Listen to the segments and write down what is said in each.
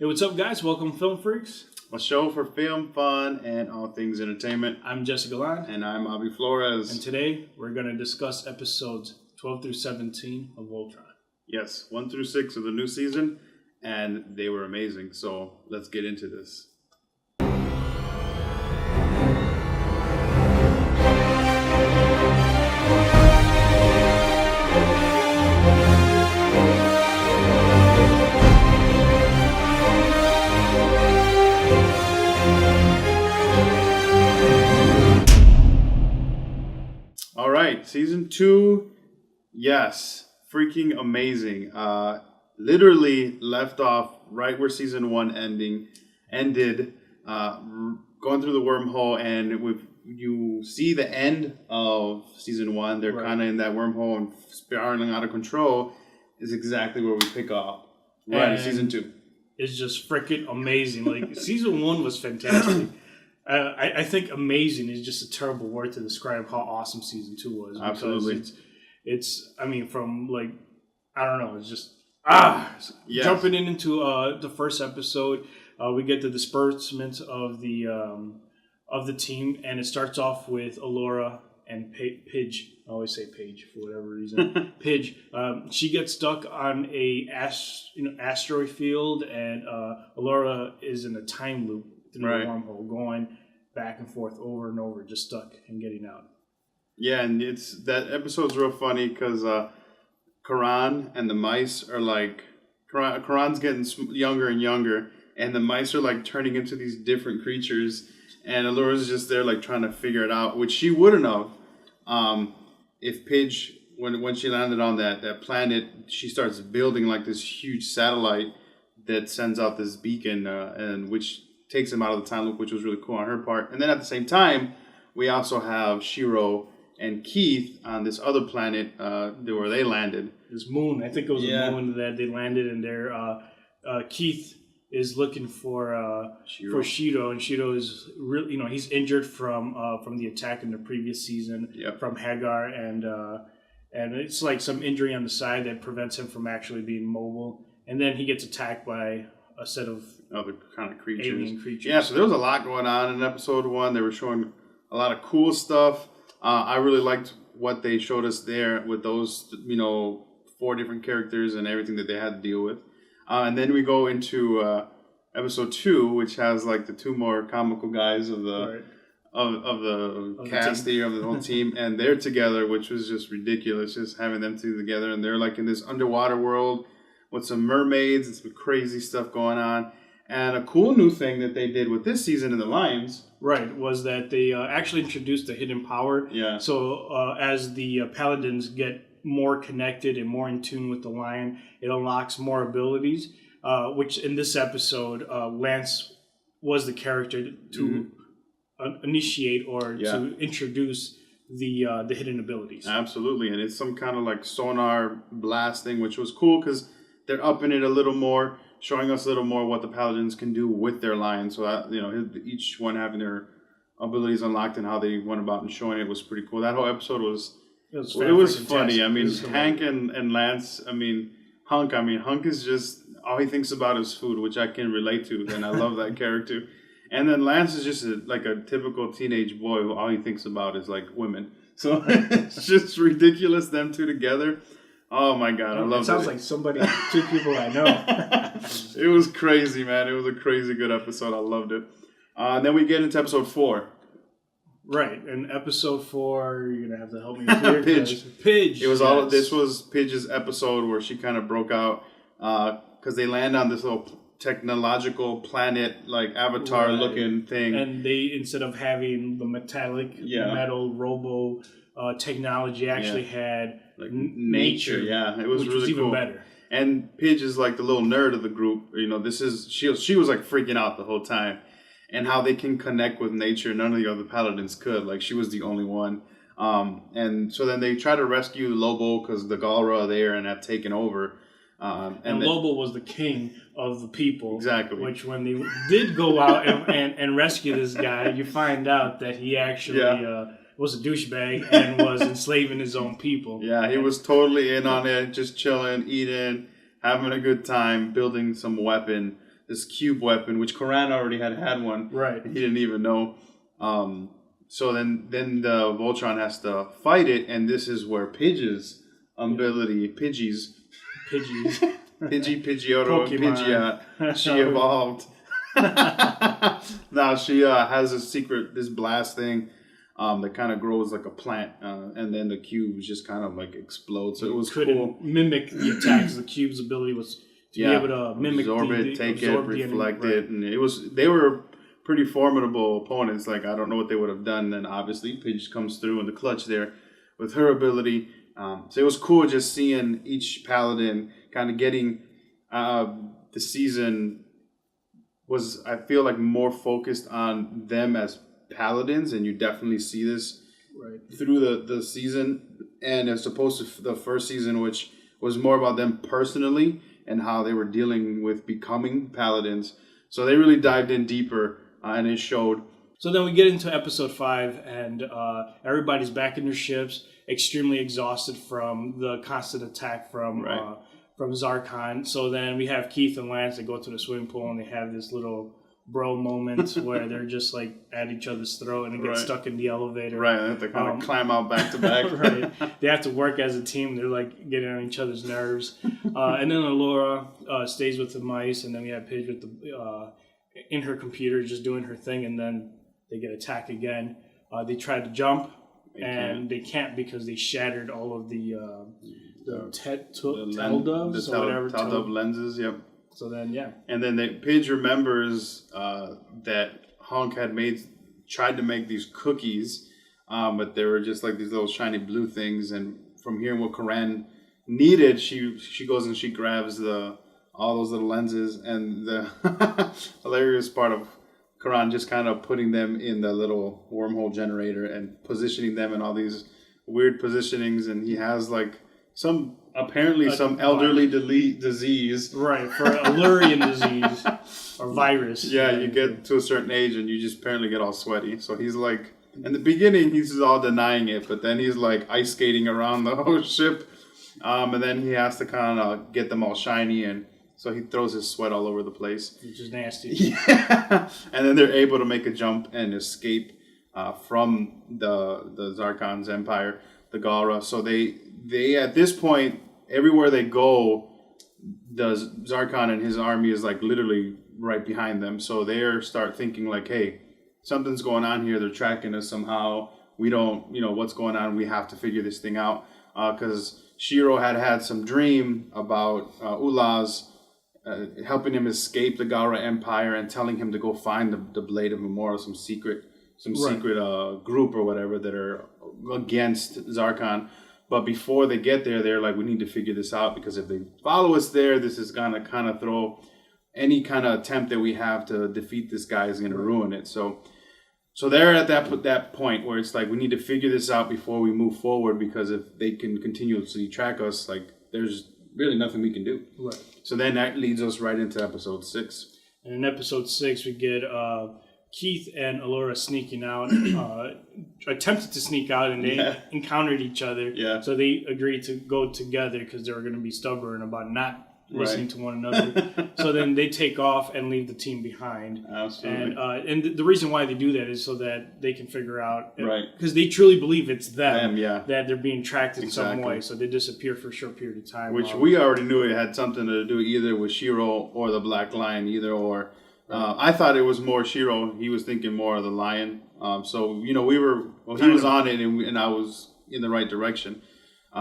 Hey, what's up, guys? Welcome, Film Freaks. A show for film, fun, and all things entertainment. I'm Jessica Lan. And I'm Avi Flores. And today, we're going to discuss episodes 12 through 17 of Voltron. Yes, 1 through 6 of the new season, and they were amazing. So, let's get into this. All right, season 2, yes, freaking amazing. Literally left off right where season 1 ended, going through the wormhole, and you see the end of season 1. They're kind of in that wormhole and spiraling out of control. Is exactly where we pick up right in season 2. It's just freaking amazing. Like season 1 was fantastic. I think amazing is just a terrible word to describe how awesome season 2 was. Absolutely. It's I mean, from like, I don't know, it's just, yes. Jumping into the first episode, we get the disbursement of the team, and it starts off with Allura and Pidge. I always say Paige for whatever reason. Pidge. She gets stuck on a asteroid field, and Allura is in a time loop through the wormhole, going back and forth over and over, just stuck and getting out. Yeah, and that episode's real funny because Karan and the mice are like, Karan's getting younger and younger, and the mice are like turning into these different creatures, and Allura's just there like trying to figure it out, which she wouldn't have if Pidge, when she landed on that planet, she starts building like this huge satellite that sends out this beacon, and which takes him out of the time loop, which was really cool on her part. And then at the same time, we also have Shiro and Keith on this other planet where they landed. This moon, I think it was a moon that they landed in there. Keith is looking for Shiro, and Shiro is really, he's injured from the attack in the previous season from Hagar, and it's like some injury on the side that prevents him from actually being mobile. And then he gets attacked by a set of other kind of creatures. Alien creatures. Yeah, so there was a lot going on in episode 1. They were showing a lot of cool stuff. I really liked what they showed us there with those, 4 different characters and everything that they had to deal with. And then we go into episode 2, which has like the 2 more comical guys of the cast here, of the whole team, and they're together, which was just ridiculous, just having them 2 together. And they're like in this underwater world with some mermaids and some crazy stuff going on. And a cool new thing that they did with this season in the Lions, was that they actually introduced the hidden power. Yeah. So as the Paladins get more connected and more in tune with the Lion, it unlocks more abilities, which in this episode, Lance was the character to initiate or to introduce the hidden abilities. Absolutely. And it's some kind of like sonar blast thing, which was cool because they're upping it a little more, showing us a little more what the Paladins can do with their Lions. So that, each one having their abilities unlocked and how they went about and showing it was pretty cool. That whole episode was funny. I mean, Hank and Lance, Hunk is just, all he thinks about is food, which I can relate to, and I love that character. And then Lance is just like a typical teenage boy who all he thinks about is like women. So it's just ridiculous, them 2 together. Oh my God, I love it. It sounds like 2 people I know. It was crazy, man. It was a crazy good episode. I loved it. And then we get into episode 4. Right, and episode 4, you're gonna have to help me here. Pidge. It was this was Pidge's episode where she kind of broke out because they land on this little technological planet, like Avatar-looking thing. And they, instead of having the metallic metal robo technology, actually had like nature. Yeah, it was which really was even cool. better. And Pidge is like the little nerd of the group. She was like freaking out the whole time, and how they can connect with nature. None of the other Paladins could. Like, she was the only one. And so then they try to rescue Lobo because the Galra are there and have taken over. And Lobo was the king of the people. Exactly. Which, when they did go out and rescue this guy, you find out that he actually was a douchebag and was enslaving his own people. Yeah, he was totally in on it, just chilling, eating, having a good time, building some weapon this cube weapon, which Karan already had one. Right. He didn't even know. So then the Voltron has to fight it, and this is where Pidge's ability, Pidgey's, Pidgey, Pidgeotto, and Pidgeot, she evolved. Now she has this blast thing that kind of grows like a plant, and then the cubes just kind of like explode. So it was cool. Mimic the attacks. The cube's ability was to be able to mimic absorb it, take it, reflect it, and they were pretty formidable opponents. Like, I don't know what they would have done. Then obviously Pidge comes through in the clutch there with her ability. So it was cool just seeing each paladin kind of getting the season was, I feel like, more focused on them as paladins, and you definitely see this through the season, and as opposed to the first season, which was more about them personally and how they were dealing with becoming paladins. So they really dived in deeper, and it showed. So then we get into episode 5, and everybody's back in their ships, extremely exhausted from the constant attack from Zarkon. So then we have Keith and Lance that go to the swimming pool, and they have this little bro moment where they're just like at each other's throat, and they get stuck in the elevator. Right, they have to kind of climb out back to back. Right, they have to work as a team. They're like getting on each other's nerves. And then Allura stays with the mice, and then we have Pidge with the in her computer just doing her thing, and then they get attacked again. They try to jump, they can't because they shattered all of the Teldub lenses. Yep. So then, and then Pidge remembers that Hunk had tried to make these cookies, but they were just like these little shiny blue things. And from hearing what Karan needed, she goes and she grabs all those little lenses. And the hilarious part of Karan just kind of putting them in the little wormhole generator and positioning them in all these weird positionings. And he has like some elderly disease. Right, for Allurian disease or virus. Yeah, you get to a certain age and you just apparently get all sweaty. So he's like, in the beginning, he's just all denying it, but then he's like ice skating around the whole ship. And then he has to kind of get them all shiny, and so he throws his sweat all over the place. Which is nasty. Yeah. And then they're able to make a jump and escape from the Zarkon's empire, the Galra. So they at this point, everywhere they go, the Zarkon and his army is like literally right behind them. So they start thinking like, hey, something's going on here. They're tracking us somehow. We don't, what's going on. We have to figure this thing out. Because Shiro had some dream about Ulaz helping him escape the Galra Empire and telling him to go find the Blade of Memorial, some secret group or whatever that are against Zarkon. But before they get there, they're like, we need to figure this out, because if they follow us there, this is going to kind of throw any kind of attempt that we have to defeat this guy is going to ruin it. So they're at that point where it's like, we need to figure this out before we move forward, because if they can continuously track us, like, there's really nothing we can do. Right. So then that leads us right into episode 6. And in episode 6, we get Keith and Allura sneaking out, attempted to sneak out, and they encountered each other. Yeah. So they agreed to go together because they were going to be stubborn about not listening to one another. So then they take off and leave the team behind. Absolutely. And the reason why they do that is so that they can figure out, because they truly believe it's them that they're being tracked in some way. So they disappear for a short period of time. Which we already knew it had something to do either with Shiro or the Black Lion, either or. I thought it was more Shiro. He was thinking more of the lion. So, he was on it, and I was in the right direction.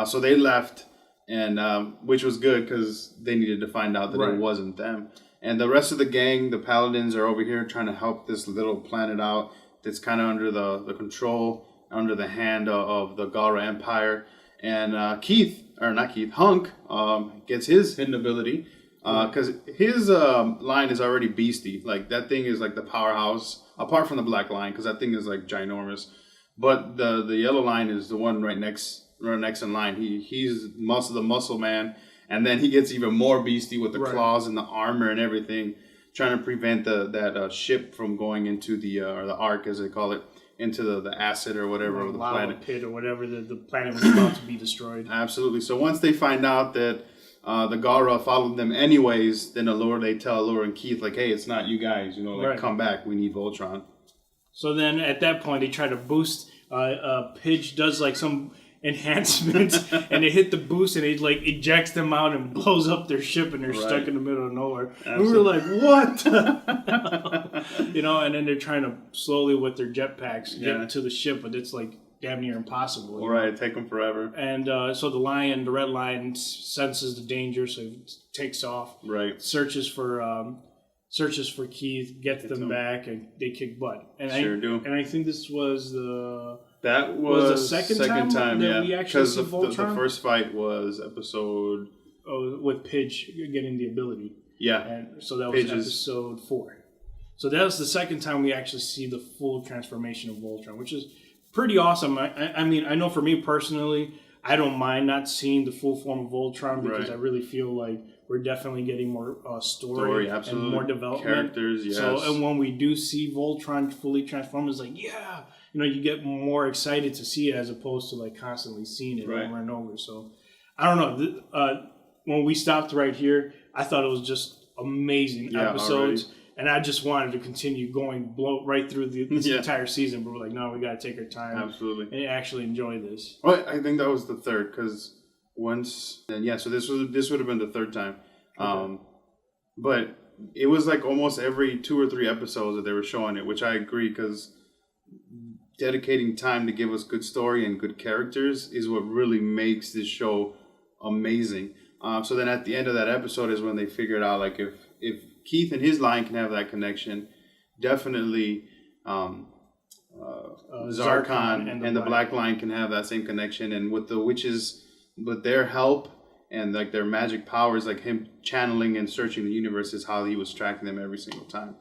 So they left, and which was good, because they needed to find out that it wasn't them. And the rest of the gang, the Paladins, are over here trying to help this little planet out that's kind of under the control, under the hand of the Galra Empire. And Hunk gets his hidden ability. Because his line is already beastie. Like, that thing is like the powerhouse, apart from the black line, because that thing is like ginormous. But the yellow line is the one right next in line. He's the muscle man, and then he gets even more beastie with the claws and the armor and everything, trying to prevent that ship from going into or the ark, as they call it, into the acid or whatever of the planet pit or whatever the planet was about to be destroyed. Absolutely. So once they find out that the Gara followed them anyways, then they tell Allura and Keith, like, hey, it's not you guys, you know, like, Right. come back, we need Voltron. So then at that point, they try to boost. Pidge does like some enhancements, and they hit the boost, and it like ejects them out and blows up their ship, and they're stuck in the middle of nowhere. And we were like, what? You know, and then they're trying to slowly with their jetpacks get to the ship, but it's like damn near impossible. Right, take them forever. And so the red lion senses the danger, so it takes off. Right. Searches for Keith, gets them back, and they kick butt. And do. And I think this was the the second time that we actually see Voltron? The first fight was episode... with Pidge getting the ability. Yeah. And so that was episode 4. So that was the second time we actually see the full transformation of Voltron, which is pretty awesome. I mean, I know for me personally, I don't mind not seeing the full form of Voltron because I really feel like we're definitely getting more story and more development. Characters, yes. So, and when we do see Voltron fully transformed, it's like, yeah, you know, you get more excited to see it as opposed to like constantly seeing it over and over. So, I don't know. When we stopped right here, I thought it was just amazing episodes. Already. And I just wanted to continue going, blow right through this entire season. But we're like, no, we got to take our time. Absolutely. And actually enjoy this. Well, I think that was the third, because so this would have been the third time. Okay. But it was like almost every 2 or 3 episodes that they were showing it, which I agree, because dedicating time to give us good story and good characters is what really makes this show amazing. So then at the end of that episode is when they figured out, like, if Keith and his line can have that connection, definitely Zarkon and the Black Line can have that same connection. And with the witches, with their help and like their magic powers, like him channeling and searching the universe, is how he was tracking them every single time.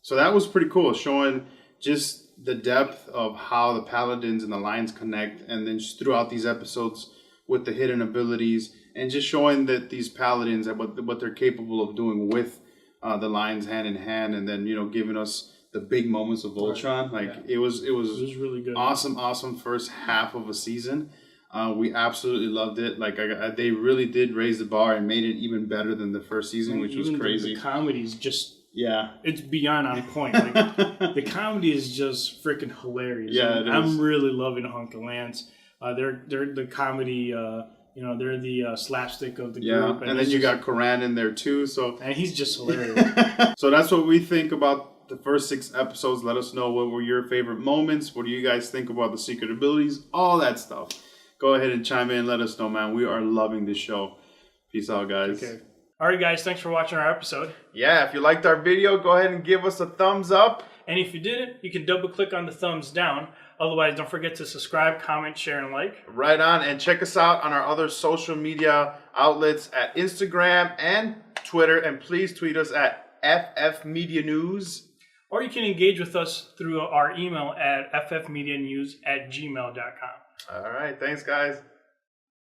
So that was pretty cool, showing just the depth of how the Paladins and the Lions connect, and then just throughout these episodes with the hidden abilities, and just showing that these Paladins and what they're capable of doing with the Lions hand in hand, and then, you know, giving us the big moments of Voltron. It was really good. Awesome first half of a season. We absolutely loved it. Like they really did raise the bar and made it even better than the first season, which was crazy. The comedy's just it's beyond on point. Like the comedy is just freaking hilarious. Yeah, it is. I'm really loving Uncle Lance. They're the comedy. They're the slapstick of the group. And then you got Karan in there too. And he's just hilarious. So that's what we think about the first 6 episodes. Let us know what were your favorite moments. What do you guys think about the secret abilities? All that stuff. Go ahead and chime in. Let us know, man. We are loving this show. Peace out, guys. Okay. All right, guys. Thanks for watching our episode. Yeah, if you liked our video, go ahead and give us a thumbs up. And if you didn't, you can double click on the thumbs down. Otherwise, don't forget to subscribe, comment, share, and like. Right on. And check us out on our other social media outlets at Instagram and Twitter. And please tweet us at FF Media News. Or you can engage with us through our email at ffmedianews@gmail.com. All right. Thanks, guys.